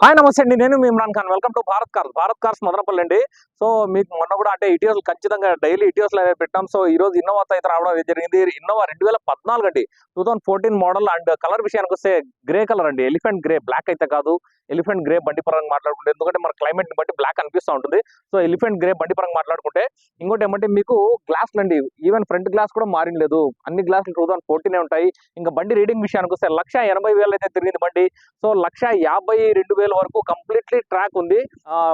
Hi namaste అండి, నేను మీ Imran Khan. Welcome to Bharat cars Madanapalle అండి. సో మీకు మొన్న కూడా అంటే ఇటీవల ఖచ్చితంగా డైలీ ఇటీవల పెట్టాం. సో ఈ రోజు ఇన్నోవా అయితే రావడం జరిగింది. ఇన్నోవా 2014 అండి, 2014 మోడల్. అండ్ కలర్ విషయానికి వస్తే గ్రే కలర్ అండి, ఎలిఫెంట్ గ్రే, బ్లాక్ అయితే కాదు. ఎలిఫెంట్ గ్రే బండి పరంగా మాట్లాడుకుంటే, ఎందుకంటే మన క్లైమేట్ ని బట్టి బ్లాక్ అనిపిస్తూ ఉంటుంది. సో ఎలిఫెంట్ గ్రే బండి పరంగా మాట్లాడుకుంటే, ఇంకోటి ఏమంటే మీకు గ్లాస్లు అండి, ఈవెన్ ఫ్రంట్ గ్లాస్ కూడా మారింలేదు. అన్ని గ్లాసులు 2014 ఉంటాయి. ఇంకా బండి రీడింగ్ విషయానికి వస్తే 1,80,000 అయితే తిరిగింది బండి. సో 1,52,000 వరకు కంప్లీట్లీ ట్రాక్ ఉంది.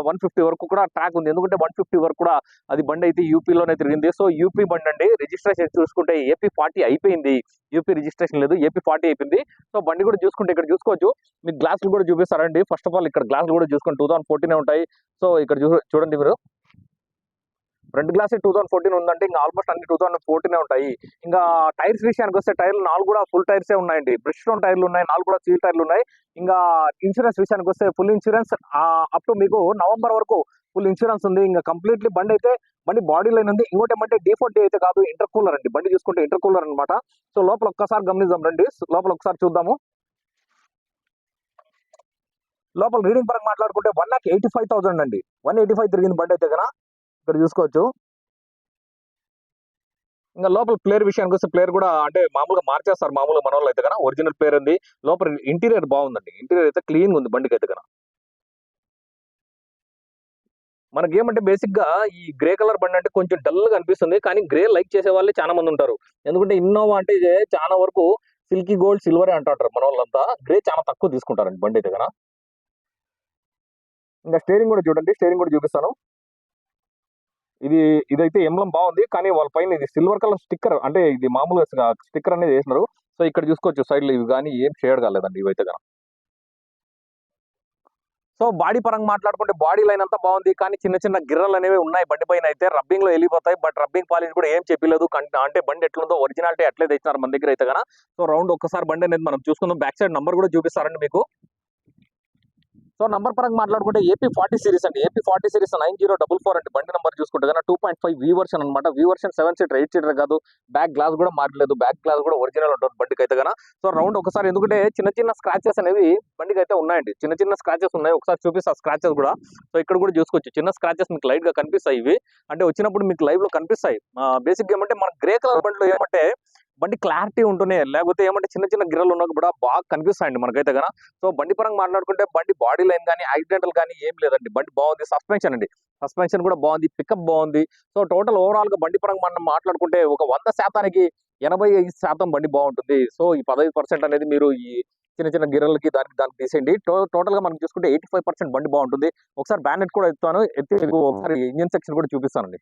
150 వరకు కూడా ట్రాక్ ఉంది. ఎందుకంటే 150 వరకు కూడా అది బండి అయితే యూపీలోనే తిరిగింది. సో యూపీ బండి అండి. రిజిస్ట్రేషన్ చూసుకుంటే ఏపీ 40 అయిపోయింది. యూపీ రిజిస్ట్రేషన్ లేదు, ఏపీ 40 అయిపోయింది. సో బండి కూడా చూసుకుంటే ఇక్కడ చూసుకోవచ్చు. మీకు గ్లాసులు కూడా చూపిస్తారండి. ఫస్ట్ ఆఫ్ ఆల్ ఇక్కడ గ్లాసులు కూడా చూసుకుంటే 2014 ఉంటాయి. సో ఇక్కడ చూడండి మీరు, ఫ్రంట్ గ్లాస్ 2014 ఉందంటే ఇంకా ఆల్మోస్ట్ అన్ని 2014 ఉంటాయి. ఇంకా టైర్స్ విషయానికి వస్తే టైర్లు 4 కూడా ఫుల్ టైర్సే ఉన్నాయండి. బ్రిడ్జ్ స్టోన్ టైర్లు ఉన్నాయి, 4 కూడా సీల్ టైర్లు ఉన్నాయి. ఇంకా ఇన్సూరెన్స్ విషయానికి వస్తే ఫుల్ ఇన్సూరెన్స్ అప్ టు మీకు నవంబర్ వరకు ఫుల్ ఇన్సూరెన్స్ ఉంది. ఇంకా కంప్లీట్లీ బండి బాడీ లైన్ ఉంది. ఇంకోటి ఏమంటే D4D అయితే కాదు, ఇంటర్ కూలర్ అండి. బండి చూసుకుంటే ఇంటర్ కూలర్ అనమాట. సో లోపల ఒక్కసారి గమనిద్దాం రండి, లోపల ఒకసారి చూద్దాము. లోపల రీడింగ్ పరంగా మాట్లాడుకుంటే 1,85,000 అండి, 185 తిరిగింది బండి అయితే కన్నా. ఇక్కడ చూసుకోవచ్చు. ఇంకా లోపల ప్లేయర్ విషయానికి వస్తే ప్లేయర్ కూడా అంటే మామూలుగా మార్చేస్తారు మామూలుగా మన వాళ్ళు అయితే కన్నా. ఒరిజినల్ ప్లేయర్ ఉంది. లోపల ఇంటీరియర్ బాగుందండి, ఇంటీరియర్ అయితే క్లీన్ ఉంది బండికి అయితే కన్నా. మనకి ఏమంటే బేసిక్ గా ఈ గ్రే కలర్ బండి అంటే కొంచెం డల్ గా అనిపిస్తుంది, కానీ గ్రే లైక్ చేసే వాళ్ళే చాలా మంది ఉంటారు. ఎందుకంటే ఇన్నోవా అంటే ఇది చాలా వరకు సిల్కీ గోల్డ్ సిల్వర్ అంటారు మన వాళ్ళంతా. గ్రే చాలా తక్కువ తీసుకుంటారండి బండి అయితే కన్నా. ఇంకా స్టీరింగ్ కూడా చూడండి, స్టీరింగ్ కూడా చూపిస్తాను. ఇదైతే ఎంబ్లం బాగుంది, కానీ వాళ్ళ పైన ఇది సిల్వర్ కలర్ స్టిక్కర్, అంటే ఇది మామూలుగా స్టిక్కర్ అనేది వేసినారు. సో ఇక్కడ చూసుకోవచ్చు సైడ్లు ఇవి కానీ ఏం షేడ్ కాలేదండి ఇవైతే కనుక. సో బాడీ పరంగా మాట్లాడుకుంటే బాడీ లైన్ అంతా బాగుంది, కానీ చిన్న చిన్న గిర్రలు అనేవి ఉన్నాయి బండి పైన అయితే. రబ్బింగ్ లో వెళ్ళిపోతాయి, బట్ రబ్బింగ్ పాలిష్ కూడా ఏం చెప్పలేదు. అంటే బండి ఎట్లుందో ఒరిజినాలిటీ అట్లే తెచ్చినారు మన దగ్గర అయితే కనుక. సో రౌండ్ ఒక్కసారి బండి అనేది మనం చూసుకుందాం. బ్యాక్ సైడ్ నంబర్ కూడా చూపిస్తారండి మీకు. సో నంబర్ పరంగా మాట్లాడుకుంటే ఏపీ 40 సిరీస్ అండి, ఏపీ 40 సిరీస్ 9044 అంటే బండి నంబర్ చూసుకుంటే కన్నా 2.5 వి వర్షన్ అనమాట. వి వర్షన్ 7 సీటర్ 8 సీటర్ కాదు. బ్యాక్ గ్లాస్ కూడా మారలేదు, బ్యాక్ గ్లాస్ కూడా ఒరిజినల్ ఉంటుంది బండికి అయితే కన్నా. సో రౌండ్ ఒకసారి, ఎందుకంటే చిన్న చిన్న స్క్రాచెస్ అనేవి బండికి అయితే ఉన్నాయండి, చిన్న చిన్న స్క్రాచెస్ ఉన్నాయి. ఒకసారి చూపిస్తా స్క్రాచెస్ కూడా. సో ఇక్కడ కూడా చూసుకోవచ్చు, చిన్న స్క్రాచెస్ మీకు లైట్ గా కనిపిస్తాయి. ఇవి అంటే వచ్చినప్పుడు మీకు లైవ్ లో కనిపిస్తాయి. బేసిక్ ఏమంటే మన గ్రే కలర్ బండిలో ఏమంటే బండి క్లారిటీ ఉంటూనే, లేకపోతే ఏమంటే చిన్న చిన్న గిర్రలు ఉన్నా కూడా బాగా కనిపిస్తాయండి మనకైతే కన్నా. సో బండి పరంగా మాట్లాడుకుంటే బండి బాడీ లైన్ కానీ యాక్సిడెంటల్ కానీ ఏం లేదండి. బండి బాగుంది. సస్పెన్షన్ అండి, సస్పెన్షన్ కూడా బాగుంది, పికప్ బాగుంది. సో టోటల్ ఓవరాల్ గా బండి పరంగా మనం మాట్లాడుకుంటే ఒక 100%కి 85% బండి బాగుంటుంది. సో ఈ 15% అనేది మీరు ఈ చిన్న చిన్న గిర్రలకి దానికి తీసేయండి. టోటల్ గా మనం చూసుకుంటే 85% బండి బాగుంటుంది. ఒకసారి బ్యానెట్ కూడా ఎత్తి ఒకసారి ఇంజిన్ సెక్షన్ కూడా చూపిస్తానండి.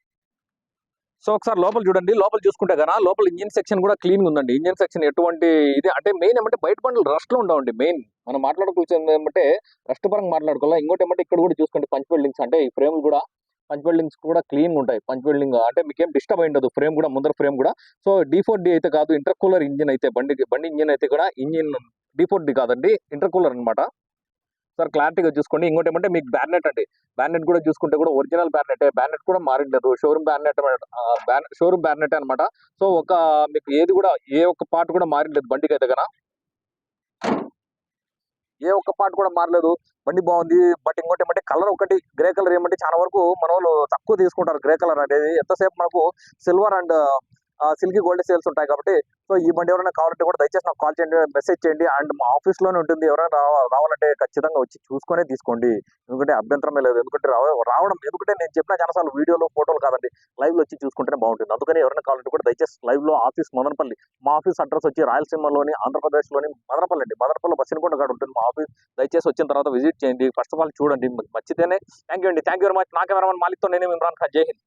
సో ఒకసారి లోపల చూడండి, లోపల చూసుకుంటే కన్నా లోపల ఇంజిన్ సెక్షన్ కూడా క్లీన్ ఉందండి. ఇంజిన్ సెక్షన్ ఎటువంటి ఇది అంటే మెయిన్ ఏమంటే బయట బండ్లు రస్ట్ లో ఉండవండి. మెయిన్ మనం మాట్లాడుకోవాల్సింది ఏమంటే రస్ట్ పరంగా మాట్లాడుకోవాలి. ఇంకోటి ఏమంటే ఇక్కడ కూడా చూసుకోండి, పంచ్ వెల్డింగ్స్ అంటే ఈ ఫ్రేమ్ కూడా పంచ్ వెల్డింగ్స్ కూడా క్లీన్ ఉంటాయి. పంచ్ వెల్డింగ్ అంటే మీకేం డిస్టర్బ్ అయి ఉండదు ఫ్రేమ్ కూడా, ముందర ఫ్రేమ్ కూడా. సో D4D అయితే కాదు, ఇంటర్ కూలర్ ఇంజిన్ అయితే బండి ఇంజిన్ అయితే కూడా ఇంజిన్ D4D కాదండి, ఇంటర్ కూలర్ అనమాట. సార్ క్లారిటీగా చూసుకోండి. ఇంకోటి ఏమంటే మీకు బ్యానెట్ అండి, బ్యానెట్ కూడా చూసుకుంటే కూడా ఒరిజినల్ బ్యానెట్, బ్యానెట్ కూడా మారలేదు. షోరూమ్ బ్యానెట్ అనమాట. సో మీకు ఏది కూడా ఏ ఒక్క పార్ట్ కూడా మారలేదు బండికి అయితే కన్నా, ఏ ఒక్క పార్ట్ కూడా మారలేదు. బండి బాగుంది. బట్ ఇంకోటి ఏమంటే కలర్ ఒకటి గ్రే కలర్ ఏమంటే చాలా వరకు మన వాళ్ళు తక్కువ తీసుకుంటారు గ్రే కలర్ అనేది. ఎంతసేపు మనకు silver and silky gold sales ఉంటాయి కాబట్టి. సో ఈ బండి ఎవరైనా కావాలంటే కూడా దయచేసి నాకు కాల్ చేయండి, మెసేజ్ చేయండి. అండ్ మా ఆఫీస్ లోనే ఉంటుంది. ఎవరైనా రావాలంటే ఖచ్చితంగా వచ్చి చూసుకునే తీసుకోండి, ఎందుకంటే అభ్యంతరమే లేదు. ఎందుకంటే రావడం ఎందుకంటే నేను చెప్పిన చాలాసార్లు వీడియోలు ఫోటోలు కాదండి, లైవ్ లో వచ్చి చూసుకుంటేనే బాగుంటుంది. అందుకని ఎవరైనా కావాలంటే కూడా దయచేసి లైవ్ లో ఆఫీస్ మదనపల్లి, మా ఆఫీస్ అడ్రస్ వచ్చి రాయలసీమలోని ఆంధ్రప్రదేశ్ లోని మదనపల్లి అండి. మదనపల్లి బస్సునికొండ కాడ ఉంటుంది మా ఆఫీస్. దయచేసి వచ్చిన తర్వాత విజిట్ చేయండి. ఫస్ట్ ఆఫ్ ఆల్ చూడండి, మీకు నచ్చితేనే. థ్యాంక్ యూ అండి, థ్యాంక్ యూ వెరీ మచ్. నా కెమెరామన్ మాలిక్తో నేను ఇమ్రాన్ ఖాన్. జై హింద్.